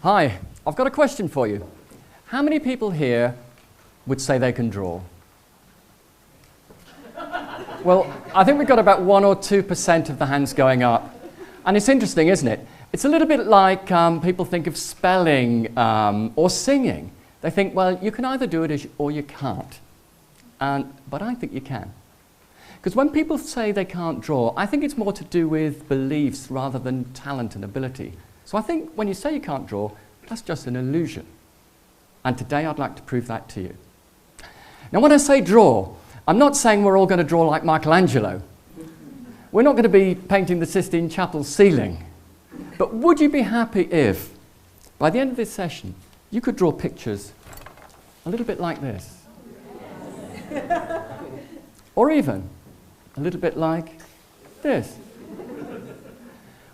Hi, I've got a question for you. How many people here would say they can draw? Well, I think we've got about 1 or 2% of the hands going up. And it's interesting, isn't it? It's a little bit like people think of spelling or singing. They think, well, you can either do it or you can't. But I think you can. Because when people say they can't draw, I think it's more to do with beliefs rather than talent and ability. So I think when you say you can't draw, that's just an illusion. And today I'd like to prove that to you. Now when I say draw, I'm not saying we're all going to draw like Michelangelo. We're not going to be painting the Sistine Chapel ceiling. But would you be happy if, by the end of this session, you could draw pictures a little bit like this? Or even a little bit like this?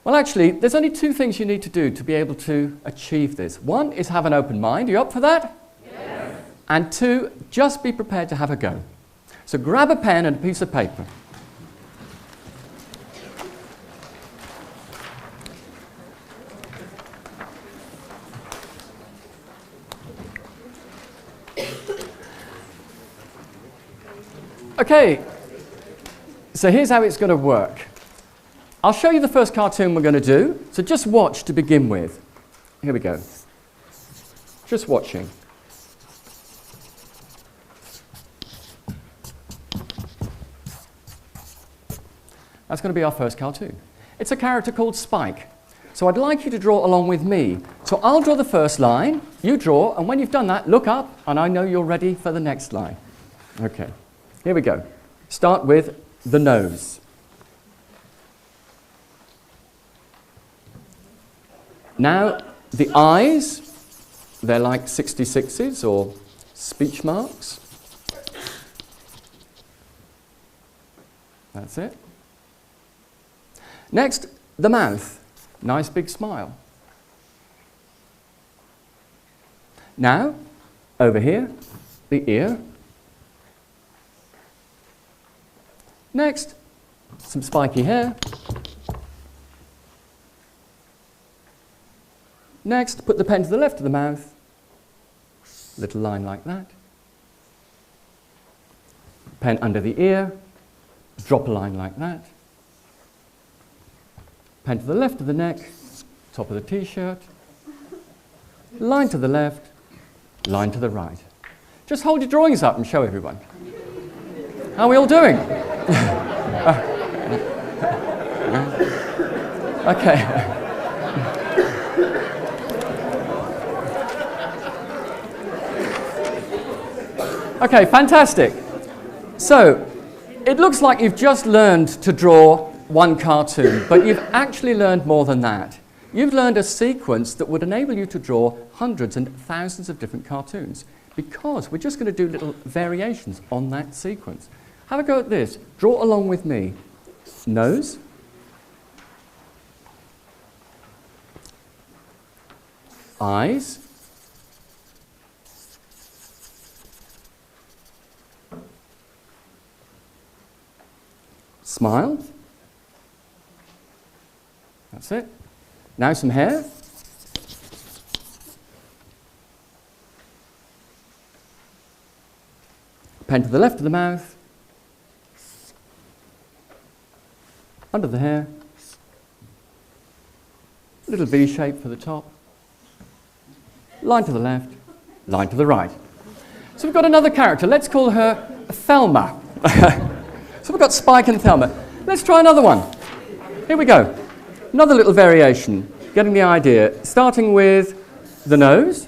Well, actually, there's only 2 things you need to do to be able to achieve this. 1 is have an open mind. Are you up for that? Yes. And 2, just be prepared to have a go. So grab a pen and a piece of paper. Okay, so here's how it's going to work. I'll show you the first cartoon we're going to do, so just watch to begin with. Here we go. Just watching. That's going to be our first cartoon. It's a character called Spike. So I'd like you to draw along with me. So I'll draw the first line, you draw, and when you've done that, look up, and I know you're ready for the next line. Okay, here we go. Start with the nose. Now, the eyes, they're like 66s or speech marks. That's it. Next, the mouth. Nice big smile. Now, over here, the ear. Next, some spiky hair. Next, put the pen to the left of the mouth. Little line like that. Pen under the ear. Drop a line like that. Pen to the left of the neck. Top of the t-shirt. Line to the left. Line to the right. Just hold your drawings up and show everyone. How are we all doing? Okay. Okay, fantastic. So, it looks like you've just learned to draw one cartoon, but you've actually learned more than that. You've learned a sequence that would enable you to draw hundreds and thousands of different cartoons, because we're just going to do little variations on that sequence. Have a go at this. Draw along with me. Nose. Eyes. Smile. That's it. Now some hair. Pen to the left of the mouth. Under the hair. Little V shape for the top. Line to the left. Line to the right. So we've got another character. Let's call her Thelma. So we've got Spike and Thelma. Let's try another one. Here we go. Another little variation, getting the idea. Starting with the nose.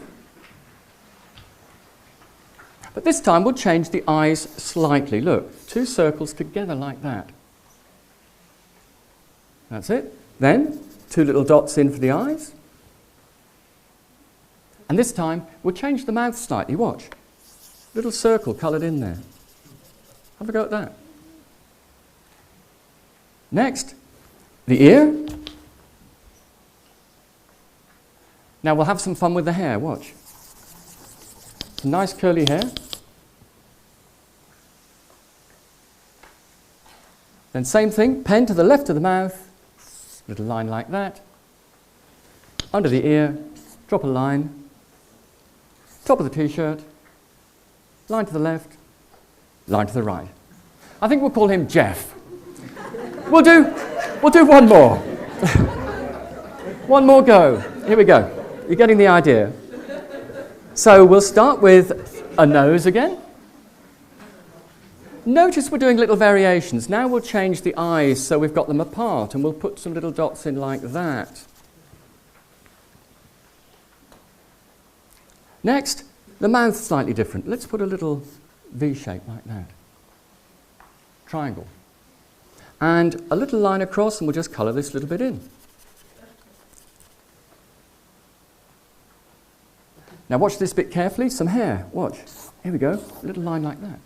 But this time we'll change the eyes slightly. Look, 2 circles together like that. That's it. Then 2 little dots in for the eyes. And this time we'll change the mouth slightly. Watch. Little circle coloured in there. Have a go at that. Next, the ear. Now we'll have some fun with the hair, watch. Some nice curly hair. Then same thing, pen to the left of the mouth, little line like that. Under the ear, drop a line, top of the t-shirt, line to the left, line to the right. I think we'll call him Jeff. We'll do one more. One more go. Here we go. You're getting the idea. So we'll start with a nose again. Notice we're doing little variations. Now we'll change the eyes so we've got them apart, and we'll put some little dots in like that. Next, the mouth's slightly different. Let's put a little V shape like that. Triangle. And a little line across, and we'll just colour this little bit in. Now watch this bit carefully. Some hair. Watch. Here we go. A little line like that.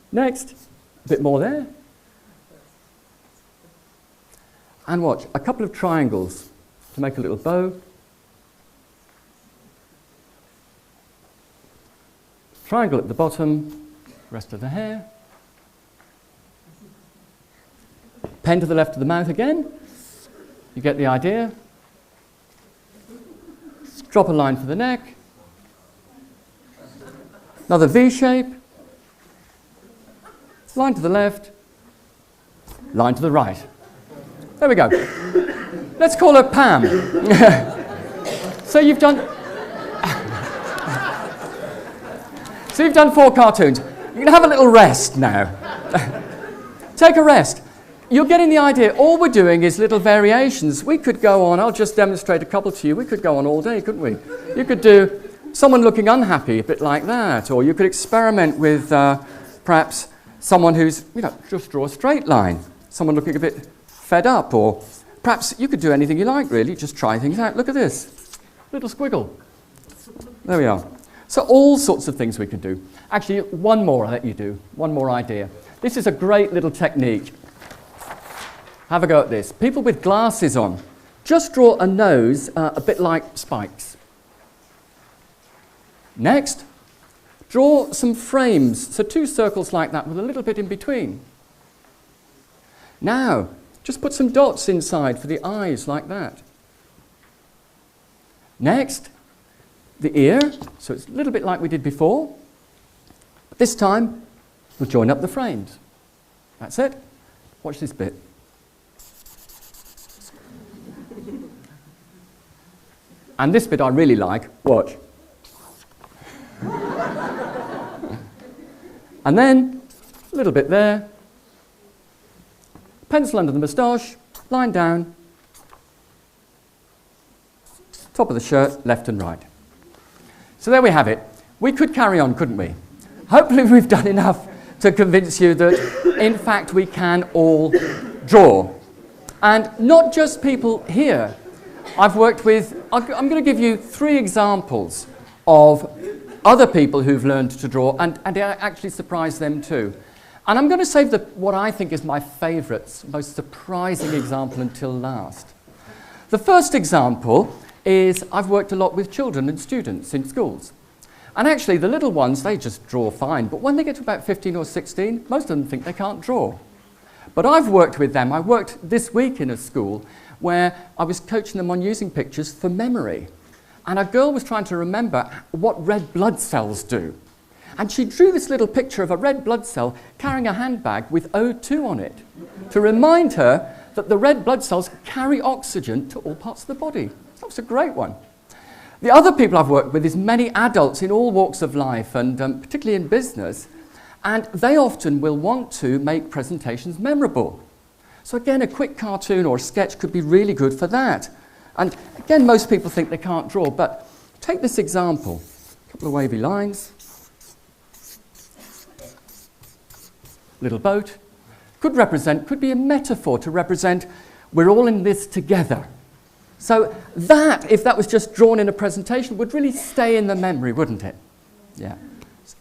Next, a bit more there. And watch, a couple of triangles to make a little bow. Triangle at the bottom, rest of the hair. Pen to the left of the mouth again. You get the idea. Drop a line for the neck. Another V shape. Line to the left, line to the right. There we go. Let's call her Pam. So you've done 4 cartoons. You can have a little rest now. Take a rest. You're getting the idea. All we're doing is little variations. We could go on. I'll just demonstrate a couple to you. We could go on all day, couldn't we? You could do someone looking unhappy, a bit like that. Or you could experiment with perhaps someone who's, just draw a straight line. Someone looking a bit fed up, or perhaps you could do anything you like, really. Just try things out. Look at this. Little squiggle. There we are. So all sorts of things we can do. Actually, one more I'll let you do. One more idea. This is a great little technique. Have a go at this. People with glasses on. Just draw a nose a bit like spikes. Next. Draw some frames, so 2 circles like that with a little bit in between. Now, just put some dots inside for the eyes like that. Next, the ear, so it's a little bit like we did before. But this time, we'll join up the frames. That's it. Watch this bit. And this bit I really like. Watch. And then, a little bit there, pencil under the moustache, line down, top of the shirt, left and right. So there we have it. We could carry on, couldn't we? Hopefully we've done enough to convince you that, in fact, we can all draw. And not just people here. I've worked with, I'm going to give you 3 examples of other people who've learned to draw, and it actually surprised them too. And I'm going to save what I think is my favourite, most surprising example until last. The first example is I've worked a lot with children and students in schools. And actually the little ones, they just draw fine, but when they get to about 15 or 16, most of them think they can't draw. But I've worked with them. I worked this week in a school where I was coaching them on using pictures for memory. And a girl was trying to remember what red blood cells do. And she drew this little picture of a red blood cell carrying a handbag with O2 on it to remind her that the red blood cells carry oxygen to all parts of the body. That was a great one. The other people I've worked with is many adults in all walks of life, and particularly in business, and they often will want to make presentations memorable. So again, a quick cartoon or a sketch could be really good for that. And again, most people think they can't draw, but take this example. A couple of wavy lines. Little boat. Could be a metaphor to represent we're all in this together. So that, if that was just drawn in a presentation, would really stay in the memory, wouldn't it? Yeah.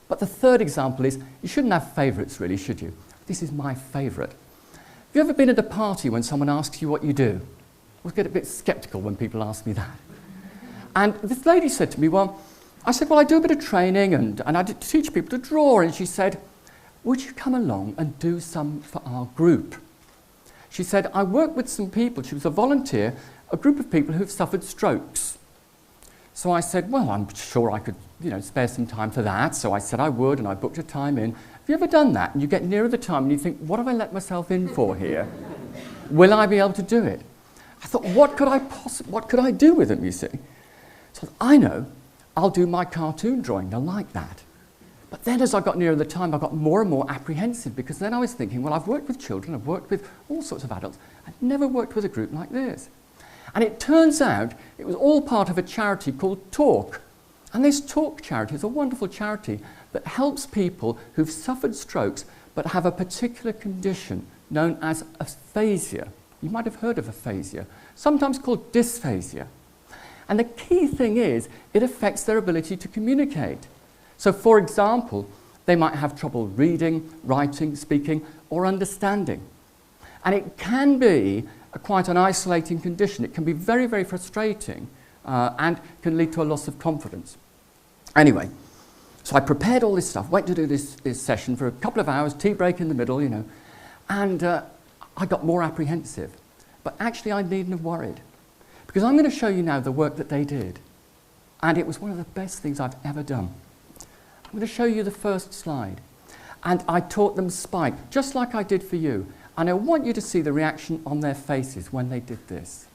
But the third example is, you shouldn't have favourites really, should you? This is my favourite. Have you ever been at a party when someone asks you what you do? I get a bit sceptical when people ask me that. And this lady said to me, I said, I do a bit of training and I teach people to draw. And she said, would you come along and do some for our group? She said, I work with some people, she was a volunteer, a group of people who've suffered strokes. So I said, well, I'm sure I could, spare some time for that. So I said I would, and I booked a time in. Have you ever done that? And you get nearer the time and you think, what have I let myself in for here? Will I be able to do it? I thought, what could I do with them, you see? So I know, I'll do my cartoon drawing, they'll like that. But then as I got nearer the time, I got more and more apprehensive, because then I was thinking, well, I've worked with children, I've worked with all sorts of adults, I've never worked with a group like this. And it turns out it was all part of a charity called Talk. And this Talk charity is a wonderful charity that helps people who've suffered strokes but have a particular condition known as aphasia. You might have heard of aphasia, sometimes called dysphasia. And the key thing is, it affects their ability to communicate. So, for example, they might have trouble reading, writing, speaking, or understanding. And it can be quite an isolating condition. It can be very, very frustrating and can lead to a loss of confidence. Anyway, so I prepared all this stuff, went to do this session for a couple of hours, tea break in the middle, and I got more apprehensive. But actually, I needn't have worried, because I'm going to show you now the work that they did. And it was one of the best things I've ever done. I'm going to show you the first slide. And I taught them spike, just like I did for you. And I want you to see the reaction on their faces when they did this.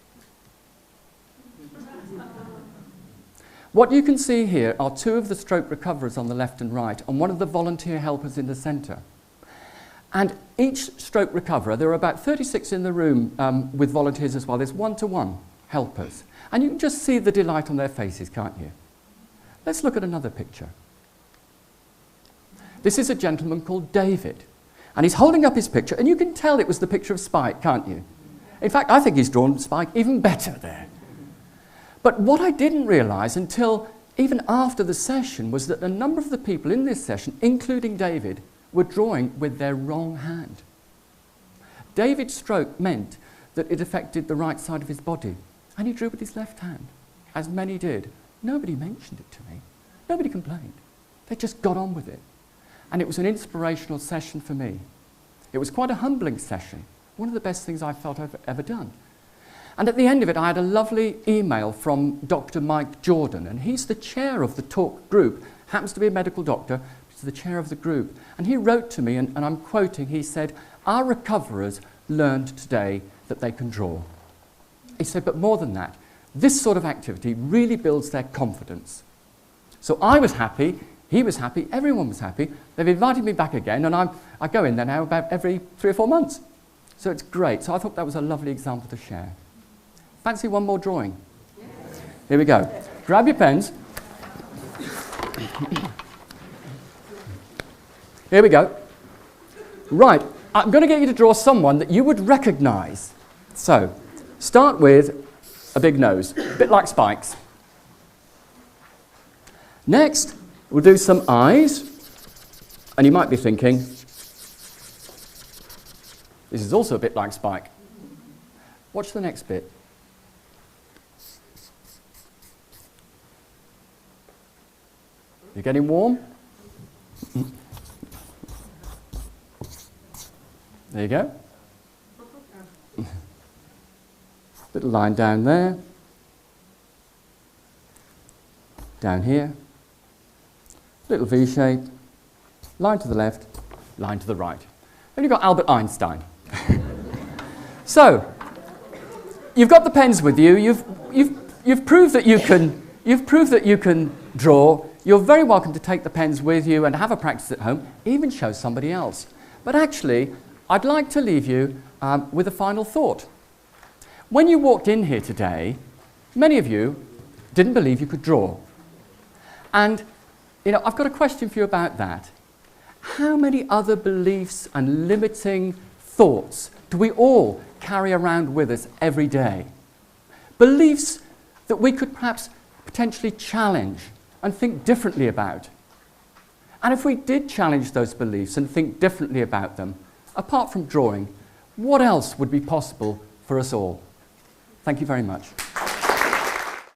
What you can see here are two of the stroke recoverers on the left and right, and one of the volunteer helpers in the centre. And each stroke recoverer, there are about 36 in the room with volunteers as well. There's one-to-one helpers. And you can just see the delight on their faces, can't you? Let's look at another picture. This is a gentleman called David. And he's holding up his picture, and you can tell it was the picture of Spike, can't you? In fact, I think he's drawn Spike even better there. But what I didn't realise until even after the session was that a number of the people in this session, including David, were drawing with their wrong hand. David's stroke meant that it affected the right side of his body, and he drew with his left hand, as many did. Nobody mentioned it to me. Nobody complained. They just got on with it. And it was an inspirational session for me. It was quite a humbling session, one of the best things I felt I've ever done. And at the end of it, I had a lovely email from Dr. Mike Jordan, and he's the chair of the Talk group, happens to be a medical doctor, he's the chair of the group. And he wrote to me, and I'm quoting, he said, our recoverers learned today that they can draw. He said, but more than that, this sort of activity really builds their confidence. So I was happy, he was happy, everyone was happy. They've invited me back again, and I go in there now about every 3 or 4 months. So it's great. So I thought that was a lovely example to share. Fancy one more drawing? Yes. Here we go. Grab your pens. Here we go. Right, I'm going to get you to draw someone that you would recognise. So, start with a big nose, a bit like Spike's. Next, we'll do some eyes, and you might be thinking, this is also a bit like Spike. Watch the next bit. You're getting warm? There you go. Little line down there. Down here. Little V shape. Line to the left, line to the right. Then you've got Albert Einstein. So, you've got the pens with you. You've proved that you can. You've proved that you can draw. You're very welcome to take the pens with you and have a practice at home. Even show somebody else. But actually, I'd like to leave you with a final thought. When you walked in here today, many of you didn't believe you could draw. And, I've got a question for you about that. How many other beliefs and limiting thoughts do we all carry around with us every day? Beliefs that we could perhaps potentially challenge and think differently about. And if we did challenge those beliefs and think differently about them, apart from drawing, what else would be possible for us all? Thank you very much.